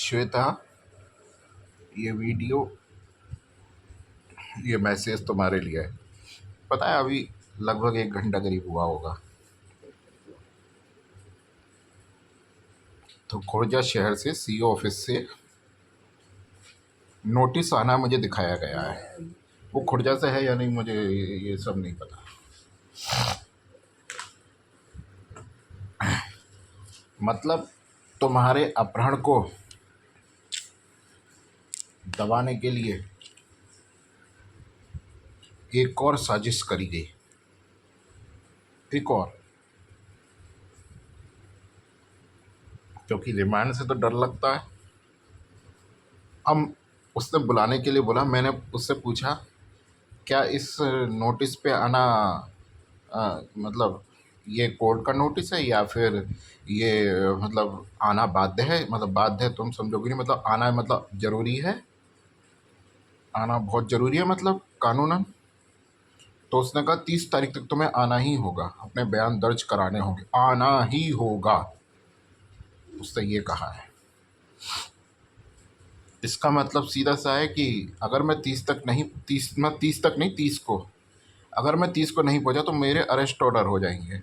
श्वेता, ये वीडियो, ये मैसेज तुम्हारे लिए है। पता है अभी लगभग 1 घंटा करीब हुआ होगा, तो खुर्जा शहर से सीओ ऑफिस से नोटिस आना मुझे दिखाया गया है। वो खुर्जा से है या नहीं मुझे ये सब नहीं पता। मतलब तुम्हारे अपहरण को दबाने के लिए एक और साजिश करी गई, एक और। क्योंकि रिमांड से तो डर लगता है। हम उसने बुलाने के लिए बोला, मैंने उससे पूछा क्या इस नोटिस पे आना मतलब ये कोर्ट का नोटिस है या फिर ये मतलब आना बाध्य है। मतलब बाध्य है तुम समझोगे नहीं, मतलब आना मतलब ज़रूरी है, आना बहुत ज़रूरी है मतलब कानूनन। तो उसने कहा 30 तारीख तक तुम्हें आना ही होगा, अपने बयान दर्ज कराने होंगे, आना ही होगा, उसने ये कहा है। इसका मतलब सीधा सा है कि अगर मैं 30 तक नहीं 30 को, अगर मैं 30 को नहीं पहुंचा तो मेरे अरेस्ट ऑर्डर हो जाएंगे,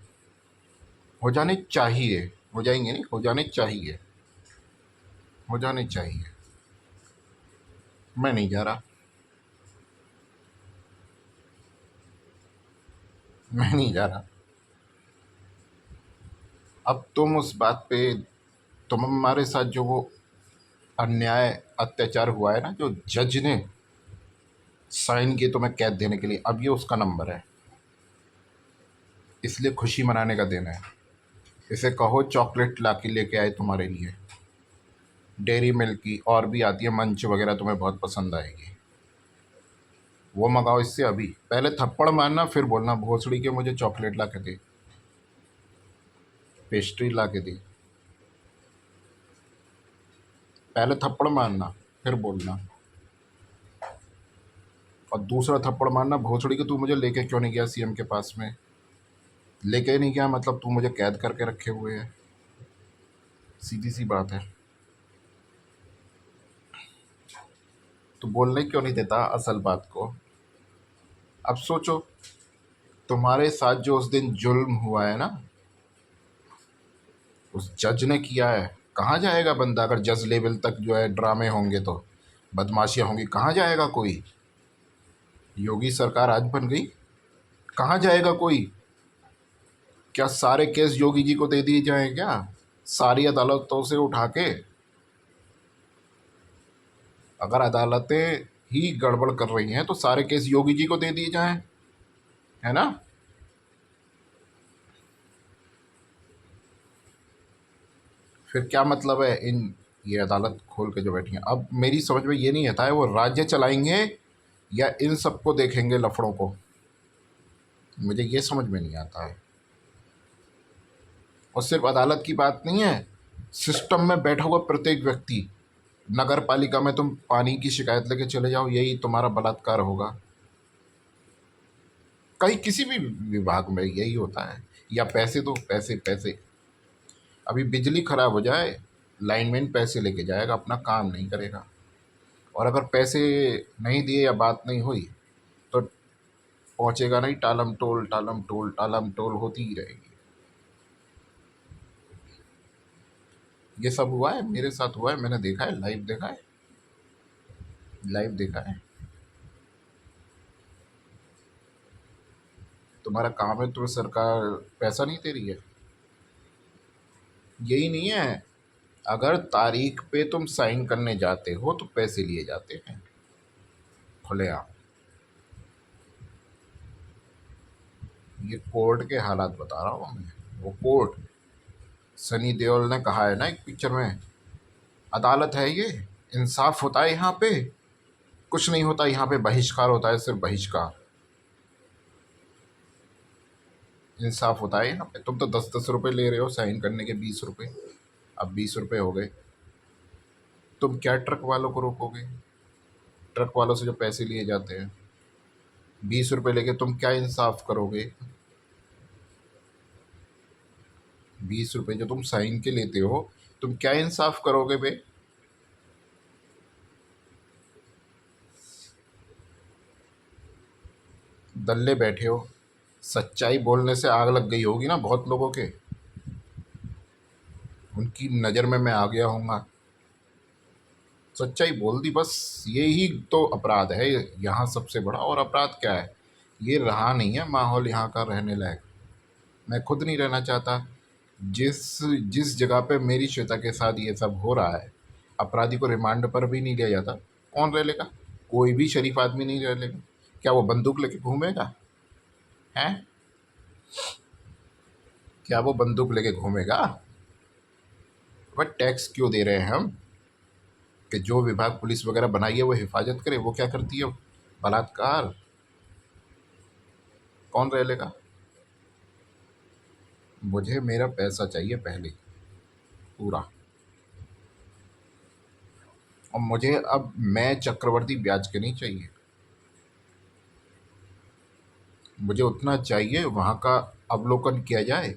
हो जाने चाहिए, हो जाएंगे नहीं, हो जाने चाहिए, हो जाने चाहिए। मैं नहीं जा रहा, मैं नहीं जा रहा। अब तुम उस बात पे, तुम हमारे साथ जो वो अन्याय अत्याचार हुआ है ना, जो जज ने साइन किए तुम्हें कैद देने के लिए, अब ये उसका नंबर है। इसलिए खुशी मनाने का दिन है। इसे कहो चॉकलेट ला के लेके आए तुम्हारे लिए, डेयरी मिल्क की, और भी आती है मंच वगैरह, तुम्हें बहुत पसंद आएगी, वो मंगाओ इससे। अभी पहले थप्पड़ मारना फिर बोलना भोसड़ी के मुझे चॉकलेट ला के दे, पेस्ट्री ला के दे। पहले थप्पड़ मारना फिर बोलना, और दूसरा थप्पड़ मारना भोसड़ी के तू मुझे लेके क्यों नहीं गया सीएम के पास में। लेके नहीं गया मतलब तू मुझे कैद करके रखे हुए है, सीधी सी बात है। तो बोलने क्यों नहीं देता असल बात को। अब सोचो, तुम्हारे साथ जो उस दिन जुल्म हुआ है ना, उस जज ने किया है। कहाँ जाएगा बंदा अगर जज लेवल तक जो है ड्रामे होंगे तो, बदमाशियाँ होंगी, कहाँ जाएगा कोई। योगी सरकार आज बन गई, कहाँ जाएगा कोई। क्या सारे केस योगी जी को दे दिए जाएं क्या, सारी अदालतों से उठा के। अगर अदालतें ही गड़बड़ कर रही हैं तो सारे केस योगी जी को दे दिए जाएं, है ना। फिर क्या मतलब है इन, ये अदालत खोल के जो बैठी हैं। अब मेरी समझ में ये नहीं आता है वो राज्य चलाएंगे या इन सबको देखेंगे लफड़ों को, मुझे ये समझ में नहीं आता है। और सिर्फ अदालत की बात नहीं है, सिस्टम में बैठा हुआ प्रत्येक व्यक्ति, नगर पालिका में तुम पानी की शिकायत लेके चले जाओ, यही तुम्हारा बलात्कार होगा। कहीं किसी भी विभाग में यही होता है, या पैसे दो, पैसे पैसे। अभी बिजली खराब हो जाए, लाइनमैन पैसे लेके जाएगा, अपना काम नहीं करेगा। और अगर पैसे नहीं दिए या बात नहीं हुई तो पहुंचेगा नहीं, टालम टोल टालम टोल टालम टोल होती ही रहेगी। ये सब हुआ है, मेरे साथ हुआ है, मैंने देखा है, लाइव देखा है, लाइव देखा है। तुम्हारा काम है, तुम्हें सरकार पैसा नहीं दे रही है, यही नहीं है। अगर तारीख पे तुम साइन करने जाते हो तो पैसे लिए जाते हैं खुलेआम। ये कोर्ट के हालात बता रहा हूँ मैं, वो कोर्ट, सनी देओल ने कहा है ना एक पिक्चर में, अदालत है ये, इंसाफ होता है यहाँ पे, कुछ नहीं होता यहाँ पे, बहिष्कार होता है, सिर्फ बहिष्कार। इंसाफ होता है यहाँ पे। तुम तो 10-10 रुपये ले रहे हो साइन करने के, 20 रुपये, अब 20 रुपये हो गए। तुम क्या ट्रक वालों को रोकोगे, ट्रक वालों से जो पैसे लिए जाते हैं, 20 रुपये लेके तुम क्या इंसाफ करोगे। 20 रुपये जो तुम साइन के लेते हो, तुम क्या इंसाफ करोगे बे। दल्ले बैठे हो। सच्चाई बोलने से आग लग गई होगी ना बहुत लोगों के, उनकी नज़र में मैं आ गया हूँगा। सच्चाई बोल दी बस, यही तो अपराध है यहाँ सबसे बड़ा। और अपराध क्या है, ये रहा नहीं है माहौल यहाँ का रहने लायक। मैं खुद नहीं रहना चाहता। जिस जिस जगह पे मेरी श्वेता के साथ ये सब हो रहा है, अपराधी को रिमांड पर भी नहीं लिया जाता, कौन रह लेगा? कोई भी शरीफ आदमी नहीं रह लेगा। क्या वो बंदूक लेके घूमेगा? हैं? क्या वो बंदूक लेके घूमेगा? बट टैक्स क्यों दे रहे हैं हम? कि जो विभाग पुलिस वगैरह बनाई है वो हिफाजत करे। वो क्या करती है? बलात्कार। कौन रह लेगा? मुझे मेरा पैसा चाहिए पहले, पूरा। और मुझे अब मैं चक्रवर्ती ब्याज के नहीं चाहिए। मुझे उतना चाहिए वहाँ का अवलोकन किया जाए,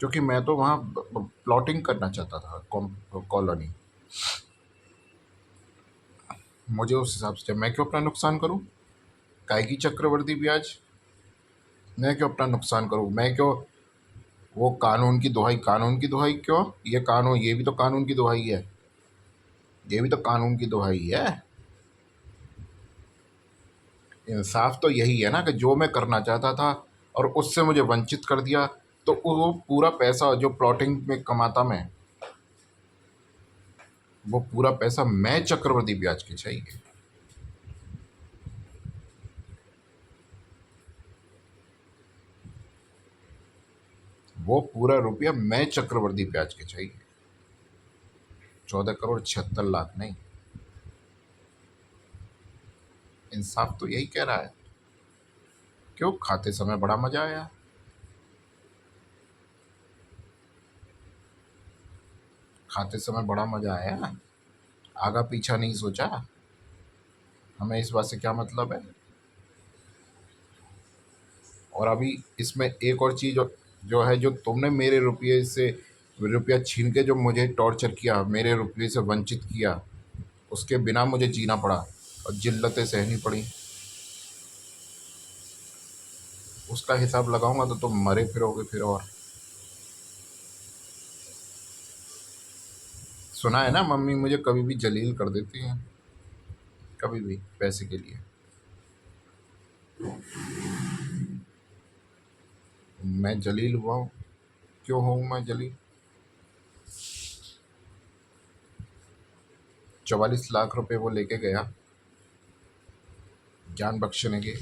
क्योंकि मैं तो वहाँ प्लॉटिंग करना चाहता था, कॉलोनी। मुझे उस हिसाब से मैं क्यों अपना नुकसान करूँ? काहे की चक्रवर्ती ब्याज? मैं क्यों अपना नुकसान करूँ? मैं क्यों वो कानून की दुहाई? कानून की दुहाई क्यों? ये कानून, ये भी तो कानून की दुहाई है। ये भी तो कानून की दुहाई है। इंसाफ तो यही है ना कि जो मैं करना चाहता था और उससे मुझे वंचित कर दिया, तो वो पूरा पैसा जो प्लॉटिंग में कमाता मैं, वो पूरा पैसा मैं चक्रवर्ती ब्याज के चाहिए। वो पूरा रुपया मैं चक्रवर्ती ब्याज के चाहिए। 14 करोड़ 76 लाख नहीं। इंसाफ तो यही कह रहा है। क्यों? खाते समय बड़ा मजा आया। खाते समय बड़ा मजा आया, आगा पीछा नहीं सोचा। हमें इस बात से क्या मतलब है? और अभी इसमें एक और चीज़ जो है, जो तुमने मेरे रुपये से रुपया छीन के जो मुझे टॉर्चर किया, मेरे रुपये से वंचित किया, उसके बिना मुझे जीना पड़ा और जिल्लतें सहनी पड़ी। उसका हिसाब लगाऊंगा तो तुम मरे फिरोगे फिर। और सुना है ना, मम्मी मुझे कभी भी जलील कर देती हैं, कभी भी पैसे के लिए। मैं जलील हुआ हूँ? क्यों हूँ मैं जलील? 44 लाख रुपए वो लेके गया जान बख्शने के।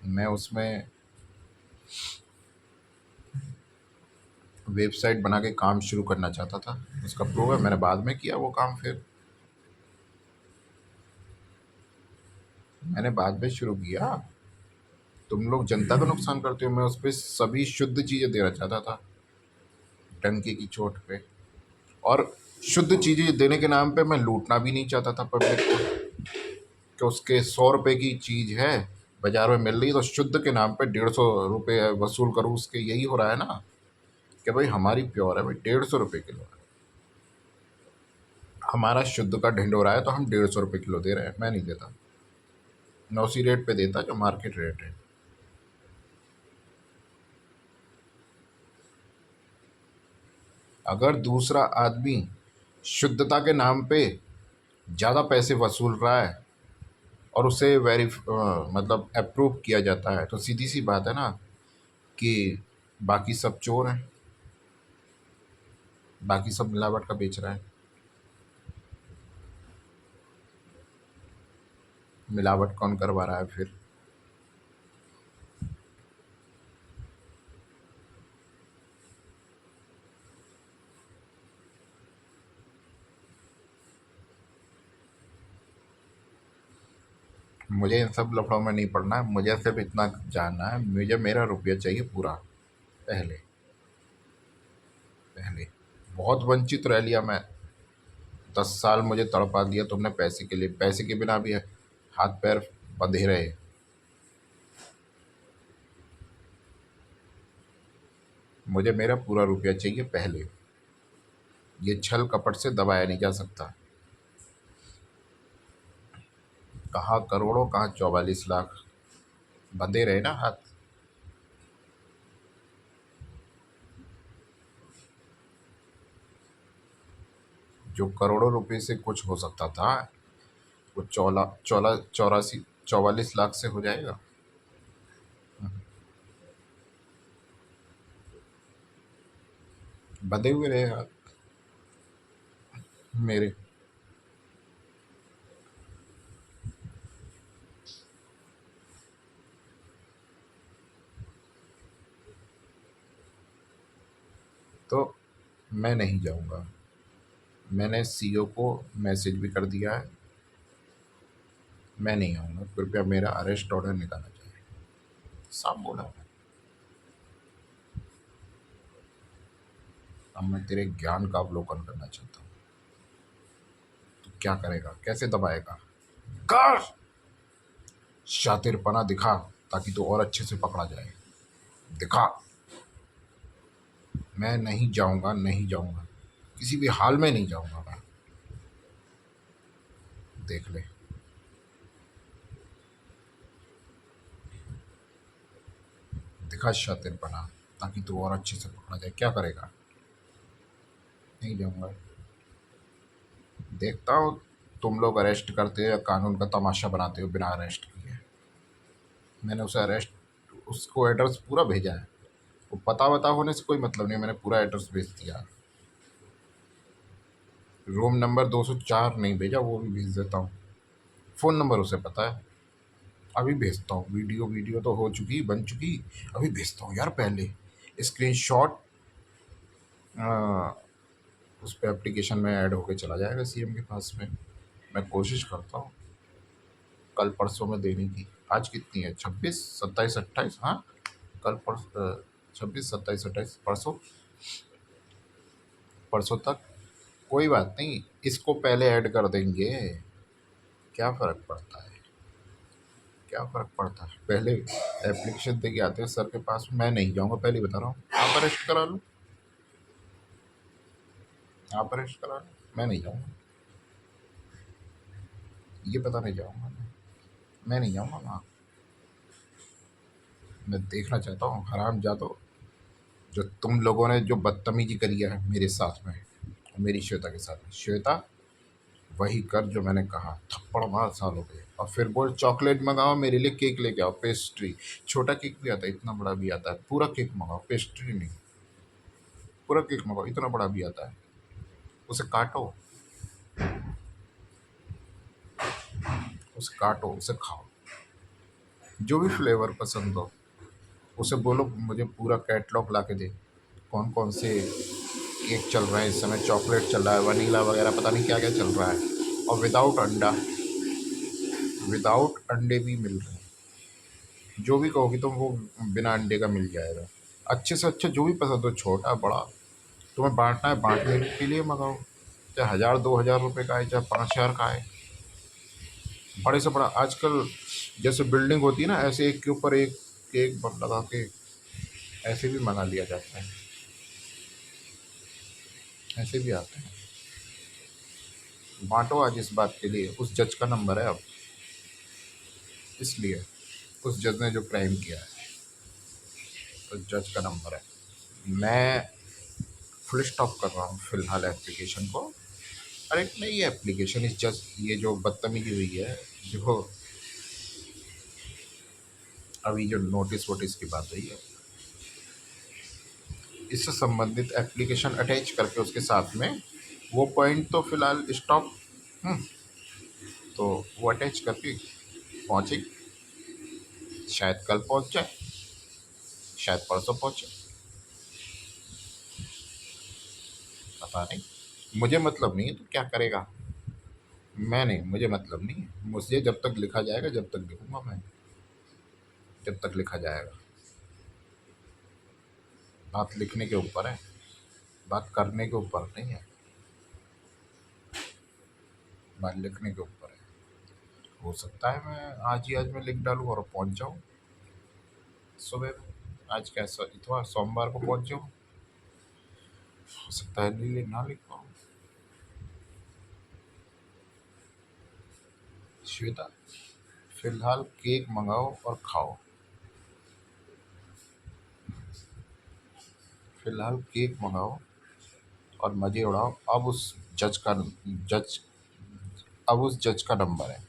मैं उसमें वेबसाइट बना के काम शुरू करना चाहता था, उसका प्रूफ है, मैंने बाद में किया वो काम। फिर मैंने बाद में शुरू किया। तुम लोग जनता का नुकसान करते हो, मैं उस पर सभी शुद्ध चीज़ें देना चाहता था, टंकी की चोट पे। और शुद्ध चीज़ें देने के नाम पे मैं लूटना भी नहीं चाहता था पब्लिक को, कि उसके 100 रुपये की चीज़ है, बाजार में मिल रही है, तो शुद्ध के नाम पे 150 रुपये वसूल करूँ उसके। यही हो रहा है ना, कि भाई हमारी प्योर है भाई, 150 रुपये किलो है। हमारा शुद्ध का ढिंढोरा है तो हम 150 रुपये किलो दे रहे हैं। मैं नहीं देता, मैं उसी रेट पे देता जो मार्केट रेट है। अगर दूसरा आदमी शुद्धता के नाम पे ज़्यादा पैसे वसूल रहा है और उसे मतलब अप्रूव किया जाता है, तो सीधी सी बात है ना कि बाकी सब चोर हैं, बाकी सब मिलावट का बेच रहा है। मिलावट कौन करवा रहा है फिर? मुझे इन सब लफड़ों में नहीं पड़ना है, मुझे सिर्फ इतना जानना है, मुझे मेरा रुपया चाहिए पूरा। पहले पहले बहुत वंचित रह लिया मैं। 10 साल मुझे तड़पा दिया तुमने पैसे के लिए। पैसे के बिना भी हाथ पैर बंधे रहे। मुझे मेरा पूरा रुपया चाहिए पहले। ये छल कपट से दबाया नहीं जा सकता। कहाँ करोड़ों, कहाँ 44 लाख। बंधे रहे ना हाथ। जो करोड़ों रुपए से कुछ हो सकता था, वो चौला चौला 44 लाख से हो जाएगा। बंधे हुए रहे हाथ मेरे। तो मैं नहीं जाऊंगा। मैंने सीईओ को मैसेज भी कर दिया है। मैं नहीं आऊंगा, कृपया मेरा अरेस्ट ऑर्डर निकाला जाए। साफ बोला है। अब मैं तेरे ज्ञान का अवलोकन करना चाहता हूँ। तो क्या करेगा, कैसे दबाएगा? कर, शातिरपना दिखा, ताकि तो और अच्छे से पकड़ा जाए। दिखा। मैं नहीं जाऊंगा, नहीं जाऊंगा, किसी भी हाल में नहीं जाऊंगा मैं। देख ले। दिखा शातिरपना, ताकि तो और अच्छे से पकड़ा जाए। क्या करेगा? नहीं जाऊंगा। देखता हूँ तुम लोग अरेस्ट करते हो या कानून का तमाशा बनाते हो बिना अरेस्ट किए। मैंने उसे अरेस्ट, उसको एड्रेस पूरा भेजा है। वो पता वता होने से कोई मतलब नहीं, मैंने पूरा एड्रेस भेज दिया। रूम नंबर 204 नहीं भेजा, वो भी भेज देता हूँ। फ़ोन नंबर उसे पता है। अभी भेजता हूँ। वीडियो वीडियो तो हो चुकी, बन चुकी। अभी भेजता हूँ यार। पहले स्क्रीनशॉट उस पर एप्लीकेशन में ऐड होके चला जाएगा सीएम के पास में। मैं कोशिश करता हूँ कल परसों में देने की। आज कितनी है? 26, 27, 28। हाँ, कल परसों 26, 27, 28, परसों। परसों तक कोई बात नहीं, इसको पहले ऐड कर देंगे। क्या फ़र्क पड़ता है? क्या फ़र्क पड़ता है? पहले एप्लीकेशन दे के आते हैं सर के पास। मैं नहीं जाऊँगा, पहले ही बता रहा हूँ। आप अरेस्ट करा लो, आप अरेस्ट करा लो, मैं नहीं जाऊँगा। ये पता नहीं जाऊँगा मैं नहीं जाऊँगा वहाँ। मैं देखना चाहता हूँ हरामजादो, जो तुम लोगों ने जो बदतमीजी करी है मेरे साथ में, मेरी श्वेता के साथ में। श्वेता, वही कर जो मैंने कहा। थप्पड़ मार सालों पे। और फिर बोल चॉकलेट मंगाओ मेरे लिए, केक लेके आओ, पेस्ट्री। छोटा केक भी आता है, इतना बड़ा भी आता है। पूरा केक मंगाओ, पेस्ट्री नहीं। पूरा केक मंगाओ, इतना बड़ा भी आता है। उसे काटो, उसे काटो, उसे खाओ। जो भी फ्लेवर पसंद हो उसे बोलो मुझे पूरा कैटलॉग ला के दे। कौन कौन से केक चल रहे हैं इस समय। चॉकलेट चल रहा है, वनीला वगैरह, पता नहीं क्या क्या चल रहा है। और विदाउट अंडा, विदाउट अंडे भी मिल रहे हैं। जो भी कहोगी तो वो बिना अंडे का मिल जाएगा। अच्छे से अच्छा जो भी पसंद हो, छोटा बड़ा। तुम्हें बांटना है, बांटने के लिए मंगाओ। चाहे 1000 2000 रुपये का आए, चाहे 5000 का आए। बड़े से बड़ा आजकल जैसे बिल्डिंग होती है ना, ऐसे एक के ऊपर एक केक लगा के ऐसे भी मंगा लिया जाता है। ऐसे भी आते हैं। बांटो आज इस बात के लिए। उस जज का नंबर है अब, इसलिए उस जज ने जो क्राइम किया है, उस जज का नंबर है। मैं फुल स्टॉप कर रहा हूँ फिलहाल एप्लीकेशन को। अरे नहीं, ये एप्लीकेशन इस जज, ये जो बदतमीजी हुई है, जो अभी जो नोटिस वोटिस की बात हुई है, इससे संबंधित एप्लीकेशन अटैच करके उसके साथ में वो पॉइंट तो फिलहाल स्टॉप। तो वो अटैच करके पहुँचे, शायद कल पहुँच जाए, शायद परसों पहुँचे, पता नहीं। मुझे मतलब नहीं है तो क्या करेगा। मैं नहीं, मुझे मतलब नहीं है। मुझे जब तक लिखा जाएगा, जब तक लिखूंगा मैं, जब तक लिखा जाएगा। बात लिखने के ऊपर है, बात करने के ऊपर नहीं है। बात लिखने के ऊपर है। हो सकता है मैं आज ही आज मैं लिख डालूँ और पहुँच जाऊँ सुबह में। आज कैसा इतवार, सोमवार को पहुँच जाऊँ। हो सकता है ना लिख पाऊँ। श्वेता, फिलहाल केक मंगाओ और खाओ। फिलहाल केक मंगाओ और मज़े उड़ाओ। जज अब उस जज का नंबर है।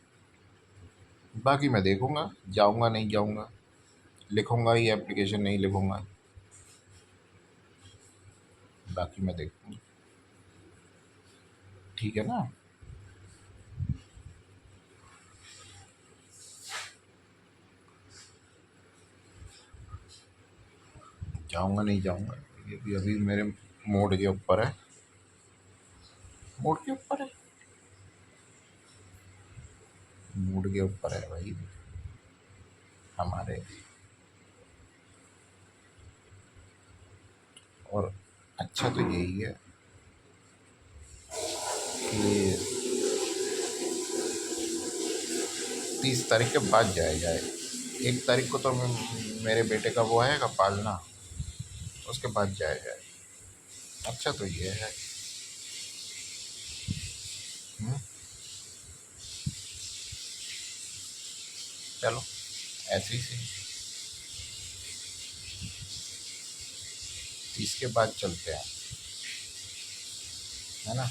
बाकी मैं देखूंगा, जाऊंगा नहीं जाऊंगा, लिखूंगा ही एप्लीकेशन नहीं लिखूंगा, बाकी मैं देखूंगा। ठीक है ना। जाऊंगा नहीं जाऊंगा, ये भी अभी मेरे मूड के ऊपर है। मूड के ऊपर है, मूड के ऊपर है भाई हमारे। और अच्छा तो यही है कि 30 तारीख के बाद जाया जाए। 1 तारीख को तो मेरे बेटे का वो आएगा पालना, उसके बाद जाया जाए। अच्छा तो ये है। हम्म, चलो ऐसे ही सही। 30 के बाद चलते हैं, है ना।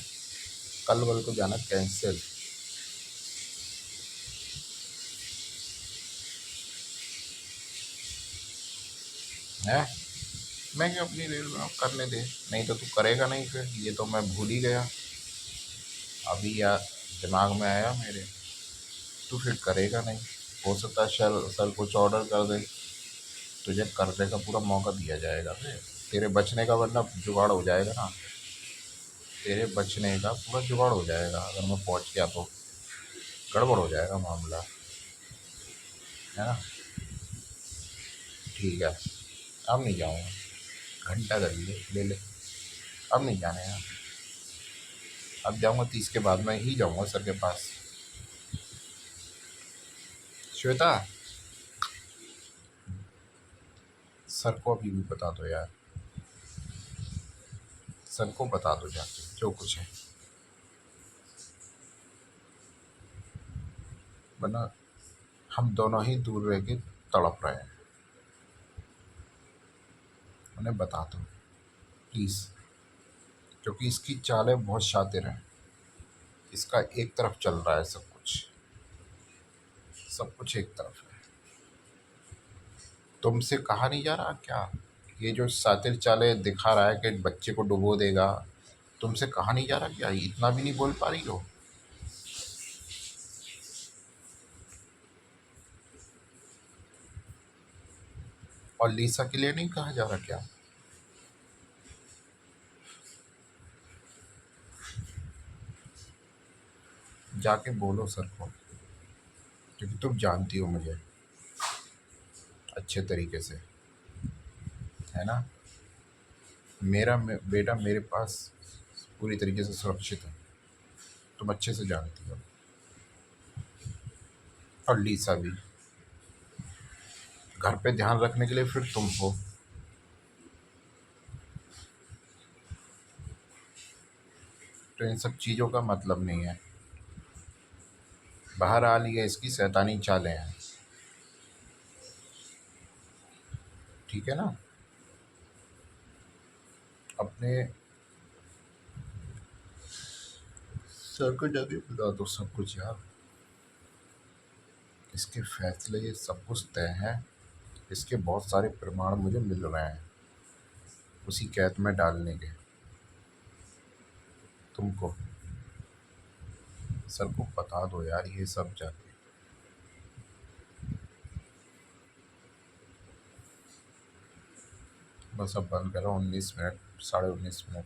कल वल को जाना कैंसिल है। मैं क्या अपनी रील में करने दे, नहीं तो तू करेगा नहीं, फिर ये तो मैं भूल ही गया। अभी यार दिमाग में आया मेरे, तू फिर करेगा नहीं। हो सकता है सर सर कुछ ऑर्डर कर दे, तुझे करने का पूरा मौका दिया जाएगा फिर। तेरे बचने का वरना जुगाड़ हो जाएगा ना, तेरे बचने का पूरा जुगाड़ हो जाएगा अगर मैं पहुंच गया तो। गड़बड़ हो जाएगा मामला, है ना। ठीक है, अब नहीं जाऊँगा। घंटा कर ले ले। अब नहीं जाने यार, अब जाऊँगा 30 के बाद मैं ही जाऊँगा सर के पास। श्वेता, सर को अभी भी बता दो यार, सर को बता दो जाके जो कुछ है, वरना हम दोनों ही दूर रह के तड़प रहे हैं। उन्हें बता दो प्लीज़, क्योंकि इसकी चालें बहुत शातिर हैं। इसका एक तरफ चल रहा है सब कुछ, सब कुछ एक तरफ है। तुमसे कहा नहीं जा रहा क्या, ये जो शातिर चालें दिखा रहा है कि बच्चे को डुबो देगा, तुमसे कहा नहीं जा रहा क्या, इतना भी नहीं बोल पा रही हो। और लीसा के लिए नहीं कहा जा रहा क्या। जाके बोलो सर को, क्योंकि तुम जानती हो मुझे अच्छे तरीके से, है ना। बेटा मेरे पास पूरी तरीके से सुरक्षित है, तुम अच्छे से जानती हो। और लीसा भी। घर पे ध्यान रखने के लिए फिर तुम हो। तो इन सब चीज़ों का मतलब नहीं है। बाहर आ लिया, इसकी शैतानी चालें हैं। ठीक है ना। अपने सर को जाके बता दो सब कुछ यार। इसके फैसले ये सब कुछ तय हैं। इसके बहुत सारे प्रमाण मुझे मिल रहे हैं उसी कैद में डालने के। तुमको सर को बता दो यार ये सब जाके। बस अब बंद करो, 19 मिनट, 19:30 मिनट।